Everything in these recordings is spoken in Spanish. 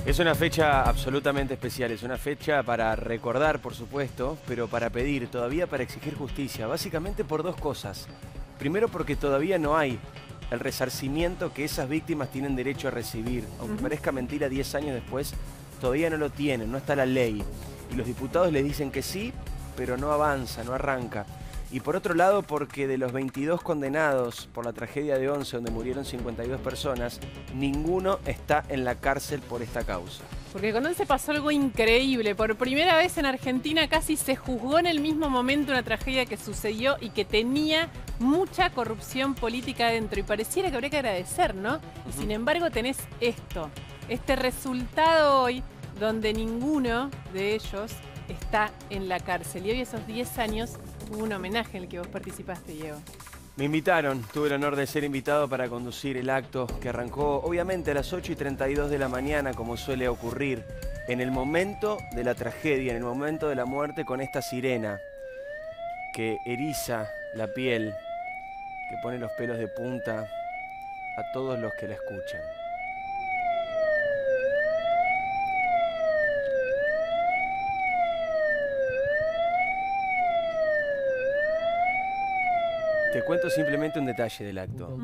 Es una fecha absolutamente especial, es una fecha para recordar, por supuesto, pero para pedir, todavía para exigir justicia, básicamente por dos cosas. Primero, porque todavía no hay el resarcimiento que esas víctimas tienen derecho a recibir. Aunque parezca mentira, 10 años después, todavía no lo tienen, no está la ley. Y los diputados les dicen que sí, pero no avanza, no arranca. Y por otro lado, porque de los 22 condenados por la tragedia de Once, donde murieron 52 personas, ninguno está en la cárcel por esta causa. Porque con Once pasó algo increíble. Por primera vez en Argentina casi se juzgó en el mismo momento una tragedia que sucedió y que tenía mucha corrupción política dentro. Y pareciera que habría que agradecer, ¿no? Y sin embargo tenés esto, este resultado hoy donde ninguno de ellos está en la cárcel. Y hoy, esos 10 años, hubo un homenaje en el que vos participaste, Diego. Me invitaron, tuve el honor de ser invitado para conducir el acto que arrancó obviamente a las 8:32 de la mañana, como suele ocurrir, en el momento de la tragedia, en el momento de la muerte, con esta sirena que eriza la piel, que pone los pelos de punta a todos los que la escuchan. Te cuento simplemente un detalle del acto.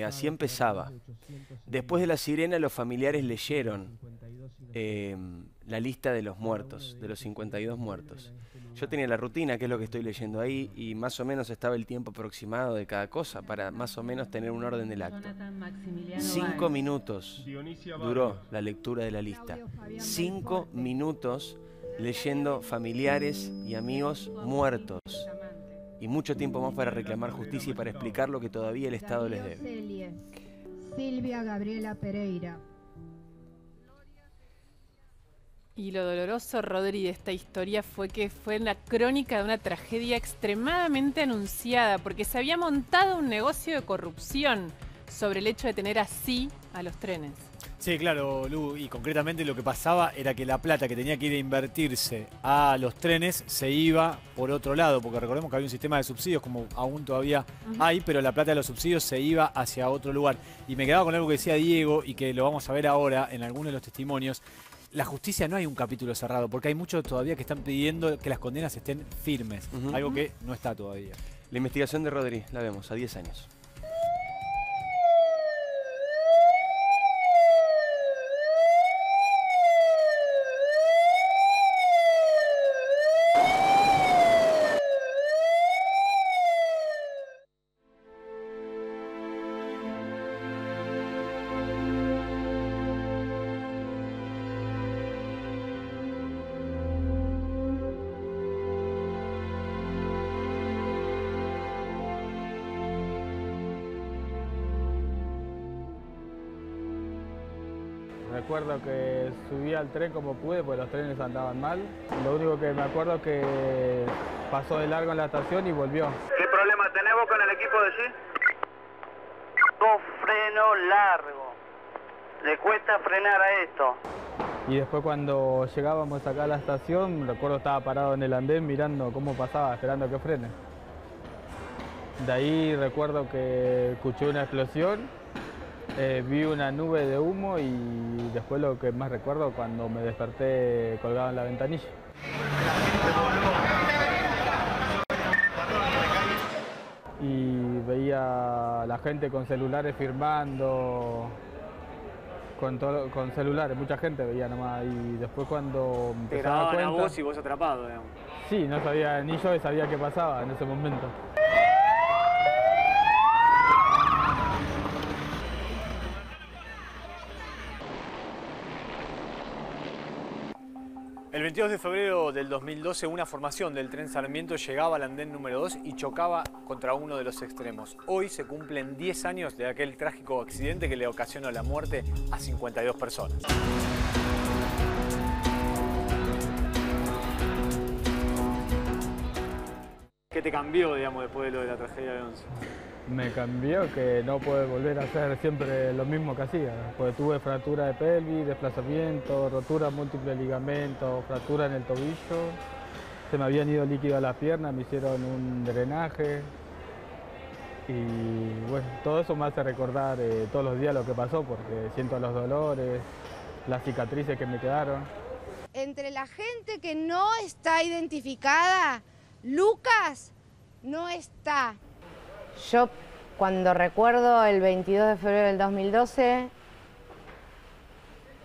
Así empezaba. Después de la sirena, los familiares leyeron la lista de los muertos, de los 52 muertos. Yo tenía la rutina, que es lo que estoy leyendo ahí, y más o menos estaba el tiempo aproximado de cada cosa, para más o menos tener un orden del acto. 5 minutos duró la lectura de la lista. 5 minutos leyendo familiares y amigos muertos. Y mucho tiempo más para reclamar justicia y para explicar lo que todavía el Estado les debe. Silvia Gabriela Pereira. Y lo doloroso, Rodri, de esta historia fue que fue la crónica de una tragedia extremadamente anunciada, porque se había montado un negocio de corrupción sobre el hecho de tener así a los trenes. Sí, claro, Lu, y concretamente lo que pasaba era que la plata que tenía que ir a invertirse a los trenes se iba por otro lado, porque recordemos que había un sistema de subsidios, como aún todavía hay, pero la plata de los subsidios se iba hacia otro lugar. Y me quedaba con algo que decía Diego, y que lo vamos a ver ahora en algunos de los testimonios. La justicia no hay un capítulo cerrado, porque hay muchos todavía que están pidiendo que las condenas estén firmes, algo que no está todavía. La investigación de Rodri, la vemos, a 10 años. Recuerdo que subí al tren como pude, porque los trenes andaban mal. Lo único que me acuerdo es que pasó de largo en la estación y volvió. ¿Qué problema tenemos con el equipo de sí? Dos frenos largos. Le cuesta frenar a esto. Y después cuando llegábamos acá a la estación, recuerdo estaba parado en el andén mirando cómo pasaba, esperando que frene. De ahí recuerdo que escuché una explosión. Vi una nube de humo y después lo que más recuerdo cuando me desperté colgado en la ventanilla. Y veía a la gente con celulares firmando, con celulares, mucha gente veía nomás. Y después cuando me Te empecé a dar grababan a cuenta, vos y vos atrapado, digamos. sí, no sabía, ni yo sabía qué pasaba en ese momento. El 22 de febrero del 2012, una formación del tren Sarmiento llegaba al andén número 2 y chocaba contra uno de los extremos. Hoy se cumplen 10 años de aquel trágico accidente que le ocasionó la muerte a 52 personas. ¿Qué te cambió, digamos, después de lo de la tragedia de Once? Me cambió que no puedo volver a hacer siempre lo mismo que hacía, porque tuve fractura de pelvis, desplazamiento, rotura múltiple de ligamentos, fractura en el tobillo, se me habían ido líquido a las piernas, me hicieron un drenaje y bueno, todo eso me hace recordar todos los días lo que pasó, porque siento los dolores, las cicatrices que me quedaron. Entre la gente que no está identificada, Lucas no está. Yo cuando recuerdo el 22 de febrero del 2012,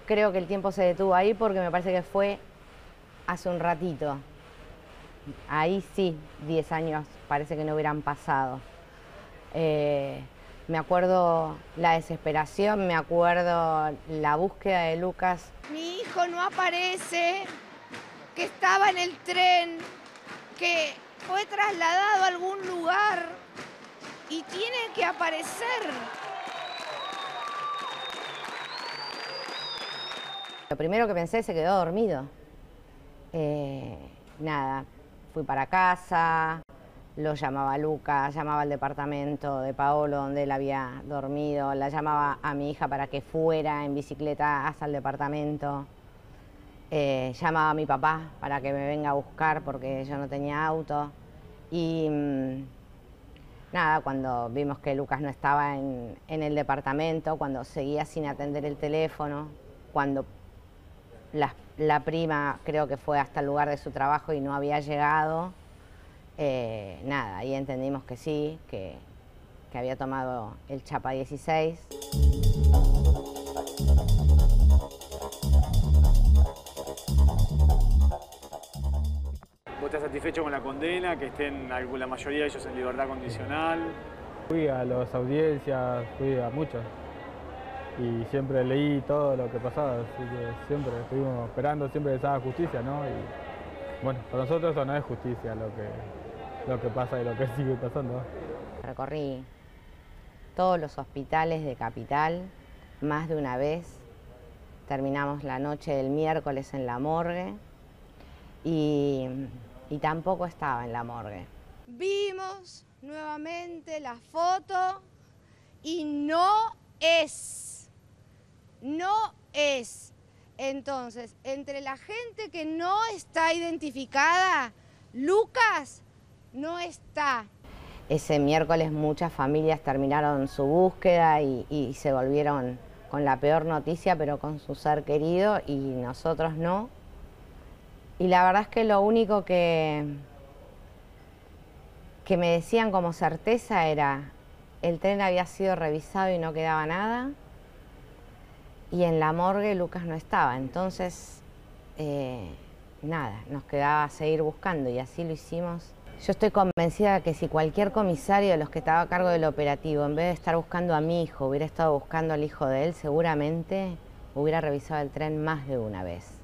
creo que el tiempo se detuvo ahí porque me parece que fue hace un ratito. Ahí sí, 10 años parece que no hubieran pasado. Me acuerdo la desesperación, me acuerdo la búsqueda de Lucas. Mi hijo no aparece, que estaba en el tren, que fue trasladado a algún lugar y tiene que aparecer. Lo primero que pensé, se quedó dormido. Nada, fui para casa, lo llamaba a Lucas, llamaba al departamento de Paolo donde él había dormido, la llamaba a mi hija para que fuera en bicicleta hasta el departamento, llamaba a mi papá para que me venga a buscar porque yo no tenía auto y nada, cuando vimos que Lucas no estaba en el departamento, cuando seguía sin atender el teléfono, cuando la prima creo que fue hasta el lugar de su trabajo y no había llegado, nada, ahí entendimos que sí, que había tomado el Chapa 16. ¿Vos estás satisfecho con la condena, que estén la mayoría de ellos en libertad condicional? Fui a las audiencias, fui a muchas y siempre leí todo lo que pasaba, así que siempre estuvimos esperando siempre que se haga justicia, ¿no? Y bueno, para nosotros eso no es justicia lo que pasa y lo que sigue pasando. Recorrí todos los hospitales de Capital más de una vez. Terminamos la noche del miércoles en la morgue y tampoco estaba en la morgue. Vimos nuevamente la foto y no es. Entonces, entre la gente que no está identificada, Lucas no está. Ese miércoles muchas familias terminaron su búsqueda y se volvieron con la peor noticia, pero con su ser querido, y nosotros no. Y la verdad es que lo único que me decían como certeza era el tren había sido revisado y no quedaba nada, y en la morgue Lucas no estaba. Entonces, nada, nos quedaba seguir buscando y así lo hicimos. Yo estoy convencida de que si cualquier comisario de los que estaba a cargo del operativo, en vez de estar buscando a mi hijo, hubiera estado buscando al hijo de él, seguramente hubiera revisado el tren más de una vez.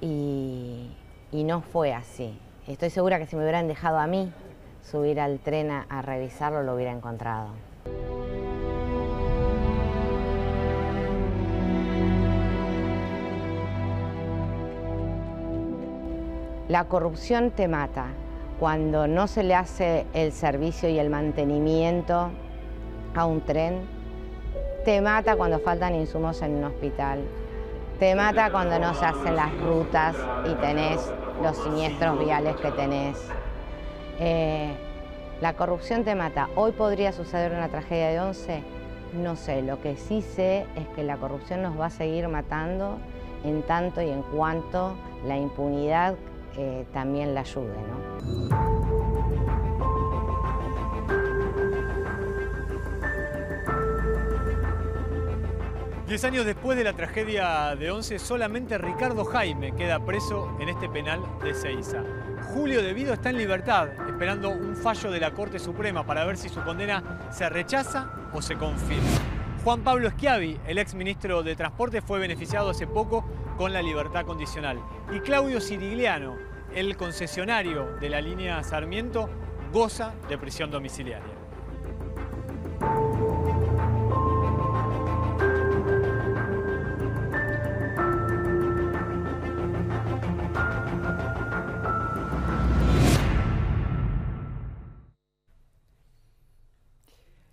Y no fue así. Estoy segura que si me hubieran dejado a mí subir al tren a revisarlo, lo hubiera encontrado. La corrupción te mata. Cuando no se le hace el servicio y el mantenimiento a un tren, te mata cuando faltan insumos en un hospital, te mata cuando no se hacen las rutas y tenés los siniestros viales que tenés. La corrupción te mata. ¿Hoy podría suceder una tragedia de Once? No sé, lo que sí sé es que la corrupción nos va a seguir matando en tanto y en cuanto la impunidad también la ayude, ¿no? 10 años después de la tragedia de Once, solamente Ricardo Jaime queda preso en este penal de Ezeiza. Julio De Vido está en libertad, esperando un fallo de la Corte Suprema para ver si su condena se rechaza o se confirma. Juan Pablo Schiavi, el exministro de Transporte, fue beneficiado hace poco con la libertad condicional. Y Claudio Sirigliano, el concesionario de la línea Sarmiento, goza de prisión domiciliaria.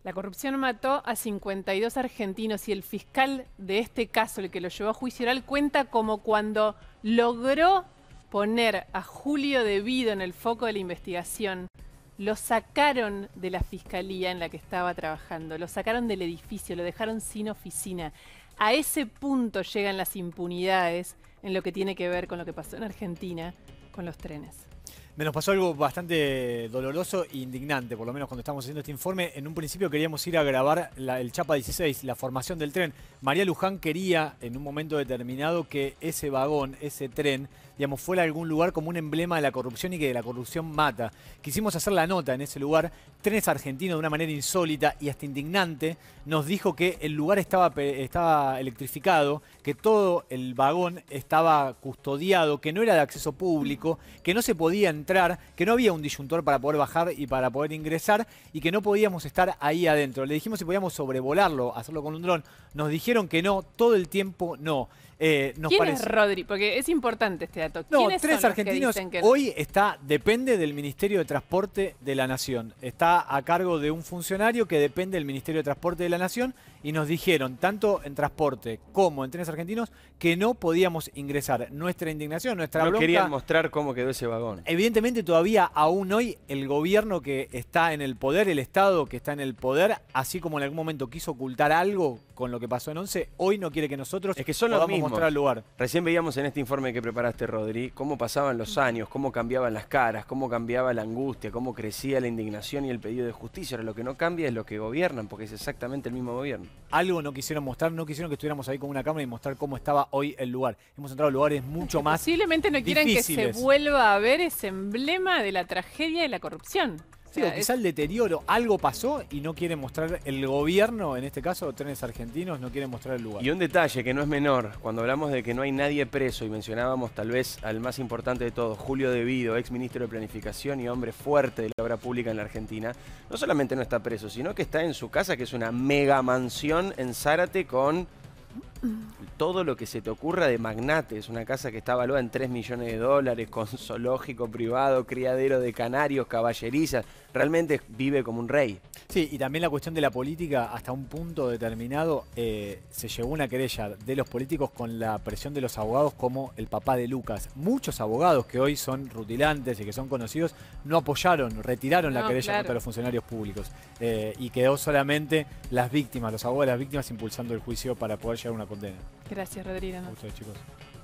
La corrupción mató a 52 argentinos y el fiscal de este caso, el que lo llevó a juicio oral, cuenta como cuando logró poner a Julio De Vido en el foco de la investigación, lo sacaron de la fiscalía en la que estaba trabajando, lo sacaron del edificio, lo dejaron sin oficina. a ese punto llegan las impunidades en lo que tiene que ver con lo que pasó en Argentina con los trenes. Nos pasó algo bastante doloroso e indignante, por lo menos cuando estamos haciendo este informe. En un principio queríamos ir a grabar el Chapa 16, la formación del tren. María Luján quería, en un momento determinado, que ese vagón, ese tren, digamos, fuera a algún lugar como un emblema de la corrupción y que la corrupción mata. Quisimos hacer la nota en ese lugar. Trenes Argentinos, de una manera insólita y hasta indignante, nos dijo que el lugar estaba electrificado, que todo el vagón estaba custodiado, que no era de acceso público, que no se podía entrar, que no había un disyuntor para poder bajar y para poder ingresar y que no podíamos estar ahí adentro. Le dijimos si podíamos sobrevolarlo, hacerlo con un dron. Nos dijeron que no, todo el tiempo no. ¿Quién es Rodri? Porque es importante este dato. No, ¿Quiénes Trenes son los que Argentinos dicen que no? hoy depende del Ministerio de Transporte de la Nación. Está a cargo de un funcionario que depende del Ministerio de Transporte de la Nación y nos dijeron, tanto en Transporte como en Trenes Argentinos, que no podíamos ingresar. Nuestra indignación, nuestra bronca... No querían mostrar cómo quedó ese vagón. Evidentemente todavía, aún hoy, el gobierno que está en el poder, el Estado que está en el poder, así como en algún momento quiso ocultar algo con lo que pasó en 11, hoy no quiere que nosotros podamos mostrar el lugar. Recién veíamos en este informe que preparaste, Rodri, cómo pasaban los años, cómo cambiaban las caras, cómo cambiaba la angustia, cómo crecía la indignación y el pedido de justicia. Ahora, lo que no cambia es lo que gobiernan, porque es exactamente el mismo gobierno. Algo no quisieron mostrar, no quisieron que estuviéramos ahí con una cámara y mostrar cómo estaba hoy el lugar. Hemos entrado a lugares mucho más posiblemente no quieran difíciles. Que se vuelva a ver ese emblema de la tragedia y la corrupción. Sí, o quizá el deterioro, algo pasó y no quiere mostrar el gobierno, en este caso Trenes Argentinos, no quiere mostrar el lugar. Y un detalle que no es menor, cuando hablamos de que no hay nadie preso y mencionábamos tal vez al más importante de todos, Julio De Vido, ex ministro de Planificación y hombre fuerte de la obra pública en la Argentina, no solamente no está preso, sino que está en su casa, que es una mega mansión en Zárate con todo lo que se te ocurra de magnate. Es una casa que está valuada en 3 millones de dólares, con zoológico privado, criadero de canarios, caballerizas. Realmente vive como un rey. Sí, y también la cuestión de la política, hasta un punto determinado, se llevó una querella de los políticos con la presión de los abogados, como el papá de Lucas. Muchos abogados que hoy son rutilantes y que son conocidos no apoyaron, retiraron la querella contra los funcionarios públicos. Y quedó solamente las víctimas, los abogados de las víctimas impulsando el juicio para poder llegar a una condena. Gracias, Rodrigo. Muchas gracias, chicos.